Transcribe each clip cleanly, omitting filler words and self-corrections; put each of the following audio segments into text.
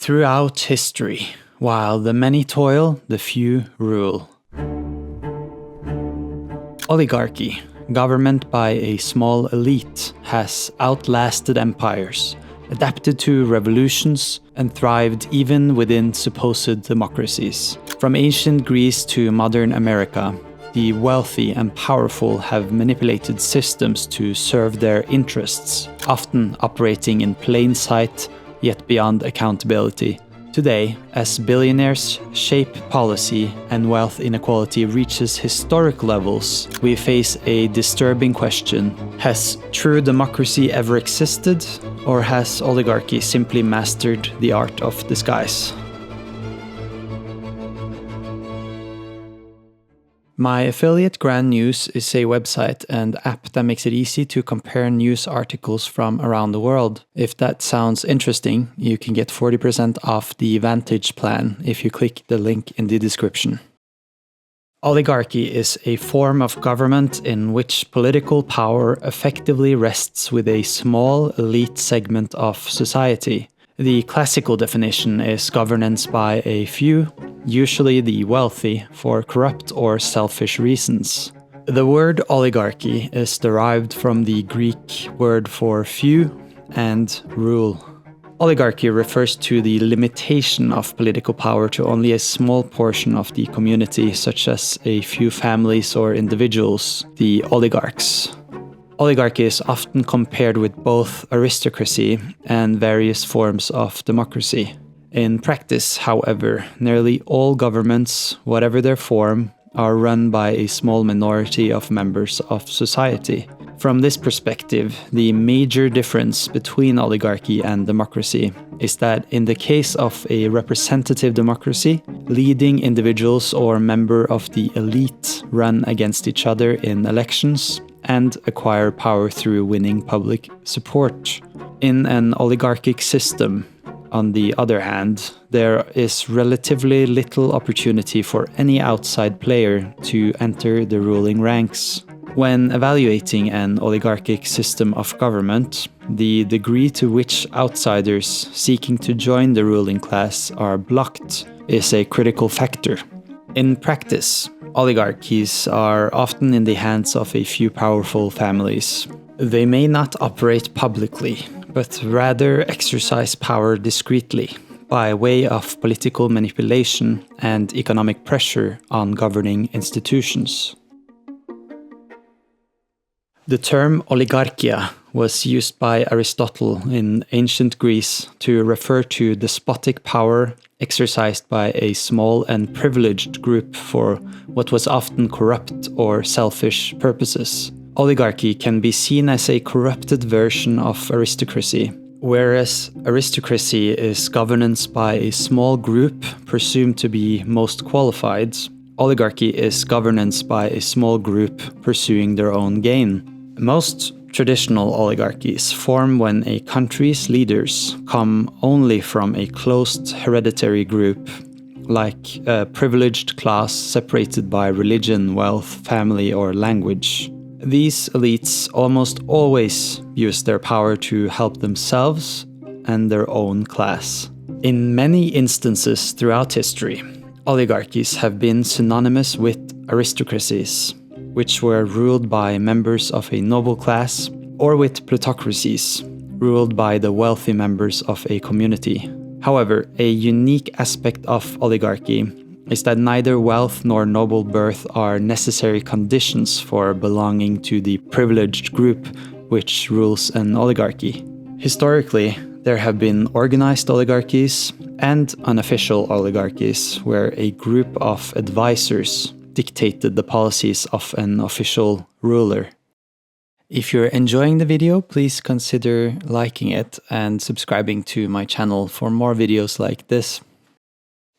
Throughout history, while the many toil, the few rule. Oligarchy, government by a small elite, has outlasted empires, adapted to revolutions, and thrived even within supposed democracies. From ancient Greece to modern America, the wealthy and powerful have manipulated systems to serve their interests, often operating in plain sight, yet beyond accountability. Today, as billionaires shape policy and wealth inequality reaches historic levels, we face a disturbing question. Has true democracy ever existed, or has oligarchy simply mastered the art of disguise? My affiliate Grand News is a website and app that makes it easy to compare news articles from around the world. If that sounds interesting, you can get 40% off the Vantage plan if you click the link in the description. Oligarchy is a form of government in which political power effectively rests with a small elite segment of society. The classical definition is governance by a few, usually the wealthy, for corrupt or selfish reasons. The word oligarchy is derived from the Greek word for few and rule. Oligarchy refers to the limitation of political power to only a small portion of the community, such as a few families or individuals, the oligarchs. Oligarchy is often compared with both aristocracy and various forms of democracy. In practice, however, nearly all governments, whatever their form, are run by a small minority of members of society. From this perspective, the major difference between oligarchy and democracy is that in the case of a representative democracy, leading individuals or members of the elite run against each other in elections and acquire power through winning public support. In an oligarchic system, on the other hand, there is relatively little opportunity for any outside player to enter the ruling ranks. When evaluating an oligarchic system of government, the degree to which outsiders seeking to join the ruling class are blocked is a critical factor. In practice, oligarchies are often in the hands of a few powerful families. They may not operate publicly, but rather exercise power discreetly, by way of political manipulation and economic pressure on governing institutions. The term oligarchia was used by Aristotle in ancient Greece to refer to despotic power exercised by a small and privileged group for what was often corrupt or selfish purposes. Oligarchy can be seen as a corrupted version of aristocracy. Whereas aristocracy is governance by a small group presumed to be most qualified, oligarchy is governance by a small group pursuing their own gain. Most traditional oligarchies form when a country's leaders come only from a closed hereditary group, like a privileged class separated by religion, wealth, family, or language. These elites almost always use their power to help themselves and their own class. In many instances throughout history, oligarchies have been synonymous with aristocracies, which were ruled by members of a noble class, or with plutocracies, ruled by the wealthy members of a community. However, a unique aspect of oligarchy is that neither wealth nor noble birth are necessary conditions for belonging to the privileged group which rules an oligarchy. Historically, there have been organized oligarchies and unofficial oligarchies, where a group of advisors dictated the policies of an official ruler. If you're enjoying the video, please consider liking it and subscribing to my channel for more videos like this.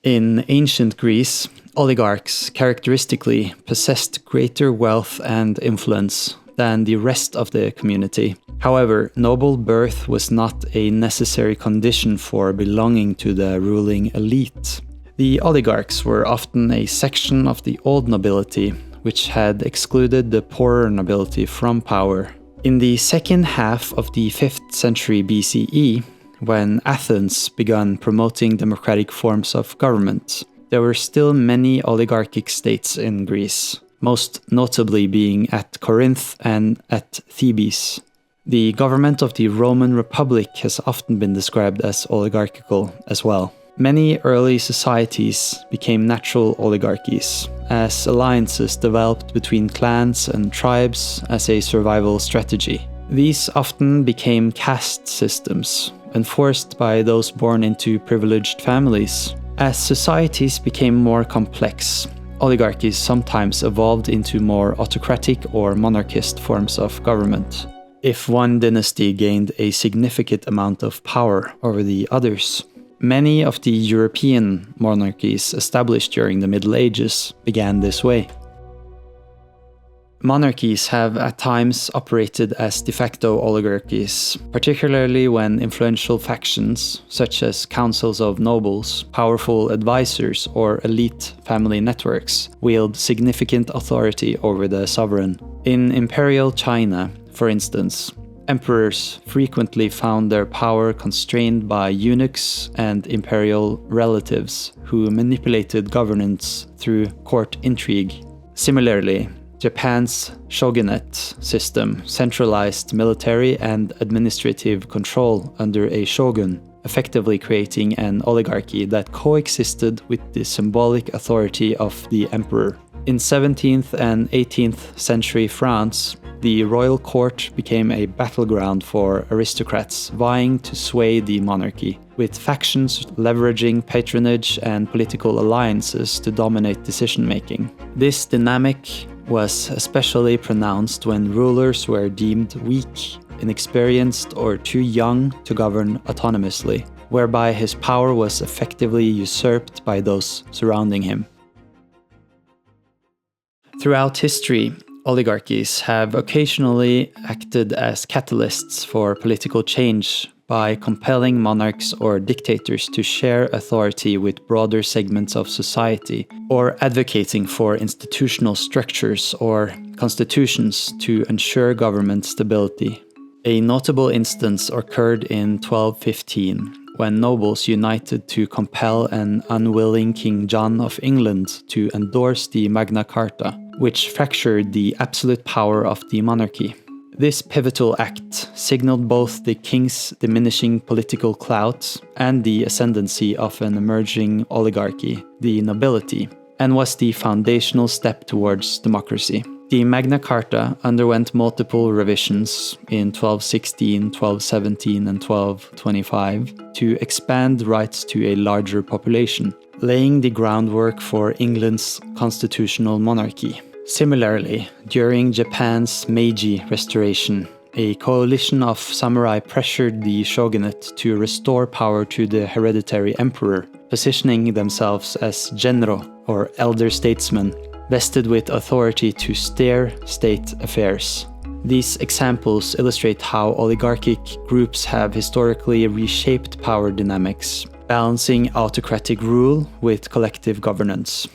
In ancient Greece, oligarchs characteristically possessed greater wealth and influence than the rest of the community. However, noble birth was not a necessary condition for belonging to the ruling elite. The oligarchs were often a section of the old nobility, which had excluded the poorer nobility from power. In the second half of the 5th century BCE, when Athens began promoting democratic forms of government, there were still many oligarchic states in Greece, most notably being at Corinth and at Thebes. The government of the Roman Republic has often been described as oligarchical as well. Many early societies became natural oligarchies, as alliances developed between clans and tribes as a survival strategy. These often became caste systems, enforced by those born into privileged families. As societies became more complex, oligarchies sometimes evolved into more autocratic or monarchist forms of government. If one dynasty gained a significant amount of power over the others, many of the European monarchies established during the Middle Ages began this way. Monarchies have at times operated as de facto oligarchies, particularly when influential factions, such as councils of nobles, powerful advisors, or elite family networks, wield significant authority over the sovereign. In imperial China, for instance, emperors frequently found their power constrained by eunuchs and imperial relatives who manipulated governance through court intrigue. Similarly, Japan's shogunate system centralized military and administrative control under a shogun, effectively creating an oligarchy that coexisted with the symbolic authority of the emperor. In 17th and 18th century France, the royal court became a battleground for aristocrats vying to sway the monarchy, with factions leveraging patronage and political alliances to dominate decision-making. This dynamic was especially pronounced when rulers were deemed weak, inexperienced, or too young to govern autonomously, whereby his power was effectively usurped by those surrounding him. Throughout history, oligarchies have occasionally acted as catalysts for political change by compelling monarchs or dictators to share authority with broader segments of society, or advocating for institutional structures or constitutions to ensure government stability. A notable instance occurred in 1215, when nobles united to compel an unwilling King John of England to endorse the Magna Carta, which fractured the absolute power of the monarchy. This pivotal act signaled both the king's diminishing political clout and the ascendancy of an emerging oligarchy, the nobility, and was the foundational step towards democracy. The Magna Carta underwent multiple revisions in 1216, 1217, and 1225 to expand rights to a larger population, laying the groundwork for England's constitutional monarchy. Similarly, during Japan's Meiji Restoration, a coalition of samurai pressured the shogunate to restore power to the hereditary emperor, positioning themselves as genro, or elder statesmen, vested with authority to steer state affairs. These examples illustrate how oligarchic groups have historically reshaped power dynamics, balancing autocratic rule with collective governance.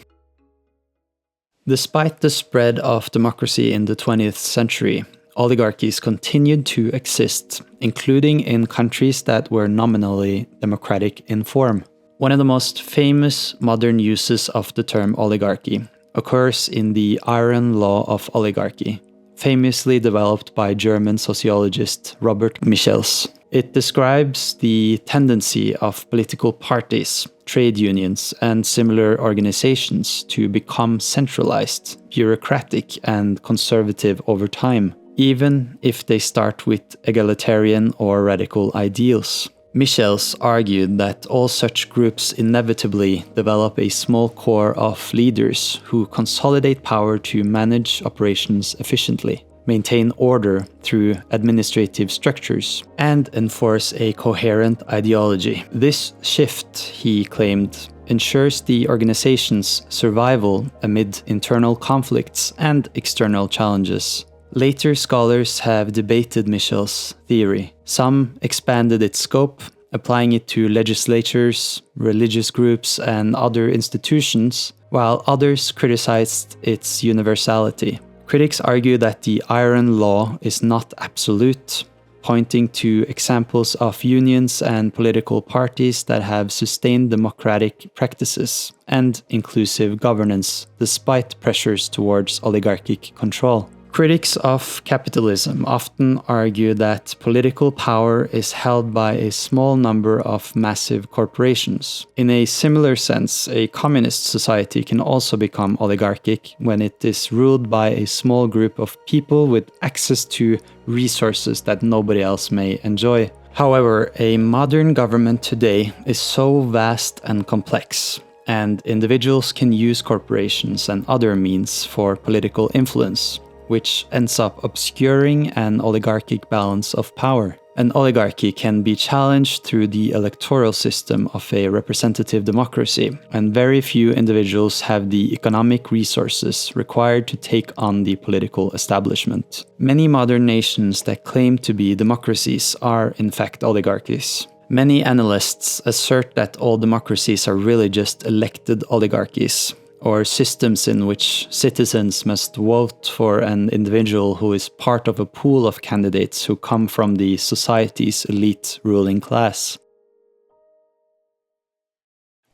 Despite the spread of democracy in the 20th century, oligarchies continued to exist, including in countries that were nominally democratic in form. One of the most famous modern uses of the term oligarchy occurs in the Iron Law of Oligarchy, famously developed by German sociologist Robert Michels. It describes the tendency of political parties, trade unions, and similar organizations to become centralized, bureaucratic, and conservative over time, even if they start with egalitarian or radical ideals. Michels argued that all such groups inevitably develop a small core of leaders who consolidate power to manage operations efficiently, maintain order through administrative structures, and enforce a coherent ideology. This shift, he claimed, ensures the organization's survival amid internal conflicts and external challenges. Later scholars have debated Michels' theory. Some expanded its scope, applying it to legislatures, religious groups, and other institutions, while others criticized its universality. Critics argue that the Iron Law is not absolute, pointing to examples of unions and political parties that have sustained democratic practices and inclusive governance despite pressures towards oligarchic control. Critics of capitalism often argue that political power is held by a small number of massive corporations. In a similar sense, a communist society can also become oligarchic when it is ruled by a small group of people with access to resources that nobody else may enjoy. However, a modern government today is so vast and complex, and individuals can use corporations and other means for political influence, which ends up obscuring an oligarchic balance of power. An oligarchy can be challenged through the electoral system of a representative democracy, and very few individuals have the economic resources required to take on the political establishment. Many modern nations that claim to be democracies are in fact oligarchies. Many analysts assert that all democracies are really just elected oligarchies, or systems in which citizens must vote for an individual who is part of a pool of candidates who come from the society's elite ruling class.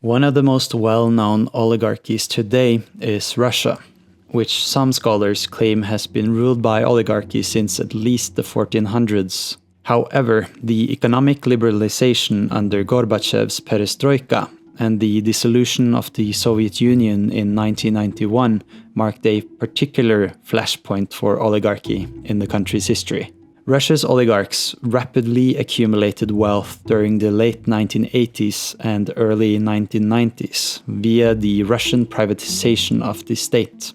One of the most well-known oligarchies today is Russia, which some scholars claim has been ruled by oligarchy since at least the 1400s. However, the economic liberalization under Gorbachev's perestroika and the dissolution of the Soviet Union in 1991 marked a particular flashpoint for oligarchy in the country's history. Russia's oligarchs rapidly accumulated wealth during the late 1980s and early 1990s via the Russian privatization of the state.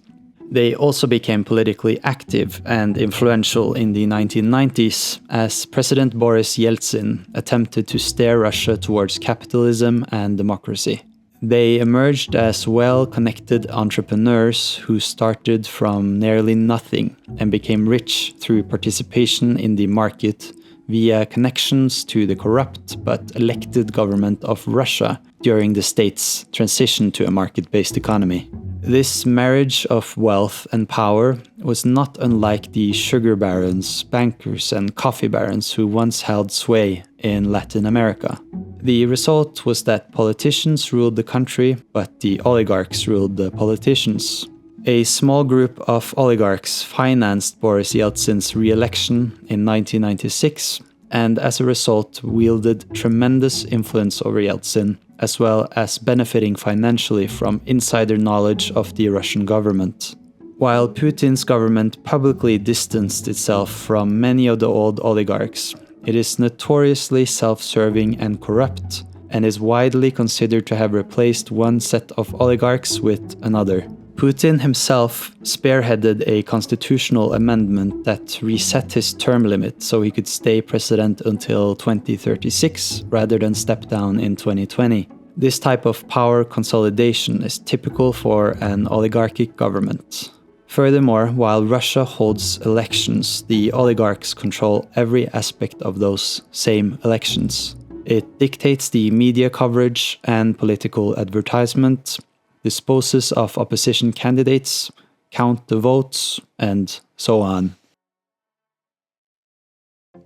They also became politically active and influential in the 1990s as President Boris Yeltsin attempted to steer Russia towards capitalism and democracy. They emerged as well-connected entrepreneurs who started from nearly nothing and became rich through participation in the market via connections to the corrupt but elected government of Russia during the state's transition to a market-based economy. This marriage of wealth and power was not unlike the sugar barons, bankers, and coffee barons who once held sway in Latin America. The result was that politicians ruled the country, but the oligarchs ruled the politicians. A small group of oligarchs financed Boris Yeltsin's re-election in 1996, and as a result wielded tremendous influence over Yeltsin, as well as benefiting financially from insider knowledge of the Russian government. While Putin's government publicly distanced itself from many of the old oligarchs, it is notoriously self-serving and corrupt, and is widely considered to have replaced one set of oligarchs with another. Putin himself spearheaded a constitutional amendment that reset his term limit so he could stay president until 2036 rather than step down in 2020. This type of power consolidation is typical for an oligarchic government. Furthermore, while Russia holds elections, the oligarchs control every aspect of those same elections. It dictates the media coverage and political advertisement, disposes of opposition candidates, count the votes, and so on.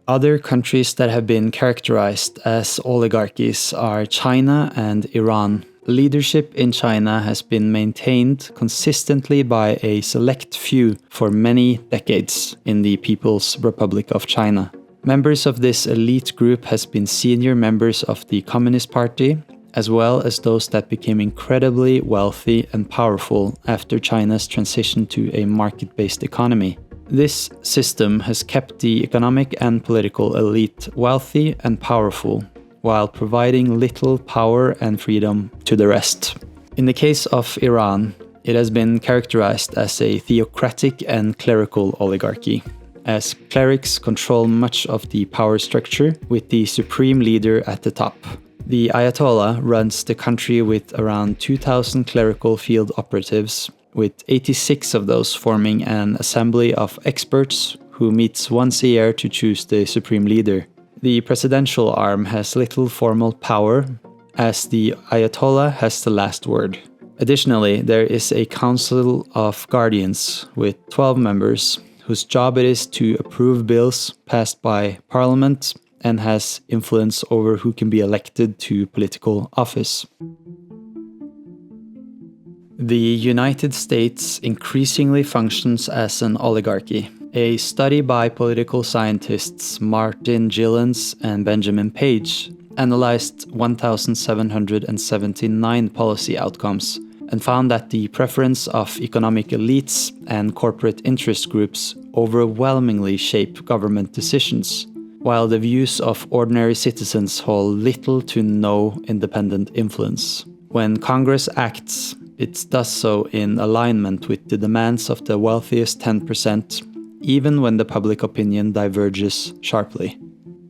Other countries that have been characterized as oligarchies are China and Iran. Leadership in China has been maintained consistently by a select few for many decades in the People's Republic of China. Members of this elite group has been senior members of the Communist Party, as well as those that became incredibly wealthy and powerful after China's transition to a market-based economy. This system has kept the economic and political elite wealthy and powerful, while providing little power and freedom to the rest. In the case of Iran, it has been characterized as a theocratic and clerical oligarchy, as clerics control much of the power structure with the supreme leader at the top. The Ayatollah runs the country with around 2,000 clerical field operatives, with 86 of those forming an assembly of experts who meets once a year to choose the supreme leader. The presidential arm has little formal power, as the Ayatollah has the last word. Additionally, there is a council of guardians with 12 members whose job it is to approve bills passed by Parliament and has influence over who can be elected to political office. The United States increasingly functions as an oligarchy. A study by political scientists Martin Gilens and Benjamin Page analyzed 1,779 policy outcomes and found that the preference of economic elites and corporate interest groups overwhelmingly shape government decisions, while the views of ordinary citizens hold little to no independent influence. When Congress acts, it does so in alignment with the demands of the wealthiest 10%, even when the public opinion diverges sharply.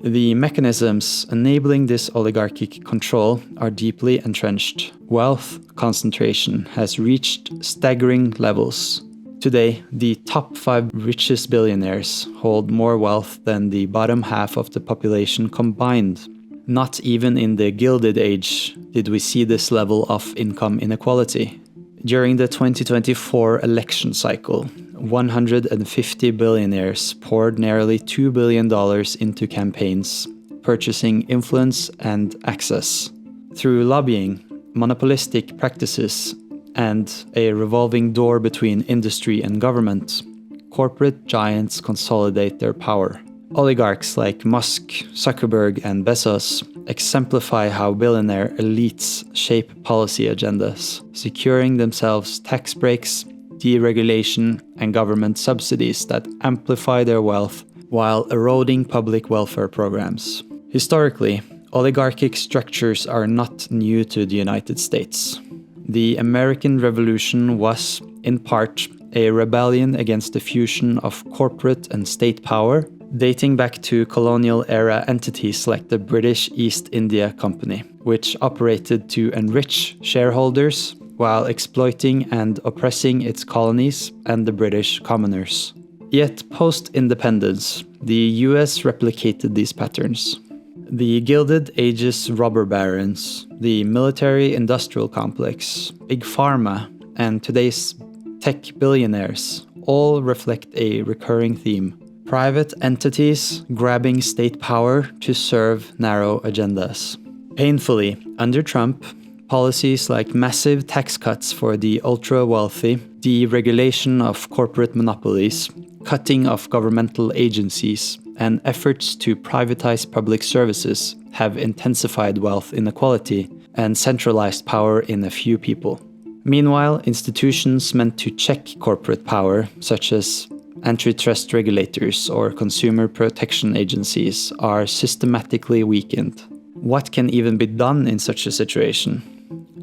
The mechanisms enabling this oligarchic control are deeply entrenched. Wealth concentration has reached staggering levels. Today, the top 5 richest billionaires hold more wealth than the bottom half of the population combined. Not even in the Gilded Age did we see this level of income inequality. During the 2024 election cycle, 150 billionaires poured nearly $2 billion into campaigns, purchasing influence and access. Through lobbying, monopolistic practices, and a revolving door between industry and government, corporate giants consolidate their power. Oligarchs like Musk, Zuckerberg, and Bezos exemplify how billionaire elites shape policy agendas, securing themselves tax breaks, deregulation, and government subsidies that amplify their wealth while eroding public welfare programs. Historically, oligarchic structures are not new to the United States. The American Revolution was, in part, a rebellion against the fusion of corporate and state power, dating back to colonial-era entities like the British East India Company, which operated to enrich shareholders while exploiting and oppressing its colonies and the British commoners. Yet post-independence, the US replicated these patterns. The Gilded Age's robber barons, the military-industrial complex, Big Pharma, and today's tech billionaires all reflect a recurring theme: private entities grabbing state power to serve narrow agendas. Painfully, under Trump, policies like massive tax cuts for the ultra-wealthy, deregulation of corporate monopolies, cutting of governmental agencies, and efforts to privatize public services have intensified wealth inequality and centralized power in a few people. Meanwhile, institutions meant to check corporate power, such as antitrust regulators or consumer protection agencies, are systematically weakened. What can even be done in such a situation?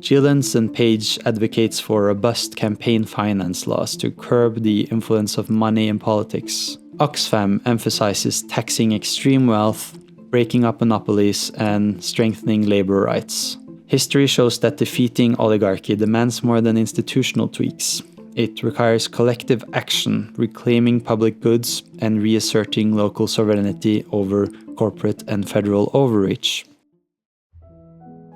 Gilens and Page advocates for robust campaign finance laws to curb the influence of money in politics. Oxfam emphasizes taxing extreme wealth, breaking up monopolies, and strengthening labor rights. History shows that defeating oligarchy demands more than institutional tweaks. It requires collective action, reclaiming public goods, and reasserting local sovereignty over corporate and federal overreach.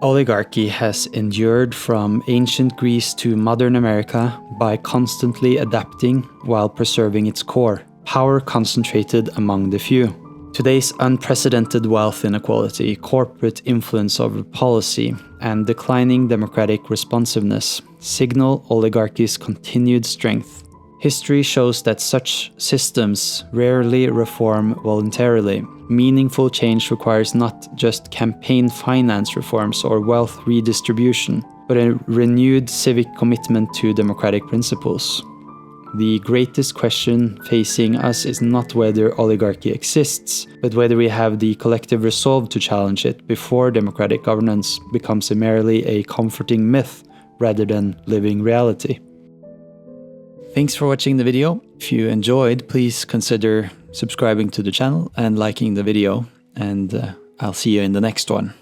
Oligarchy has endured from ancient Greece to modern America by constantly adapting while preserving its core, power concentrated among the few. Today's unprecedented wealth inequality, corporate influence over policy, and declining democratic responsiveness signal oligarchy's continued strength. History shows that such systems rarely reform voluntarily. Meaningful change requires not just campaign finance reforms or wealth redistribution, but a renewed civic commitment to democratic principles. The greatest question facing us is not whether oligarchy exists, but whether we have the collective resolve to challenge it before democratic governance becomes merely a comforting myth rather than living reality. Thanks for watching the video. If you enjoyed, please consider subscribing to the channel and liking the video, and I'll see you in the next one.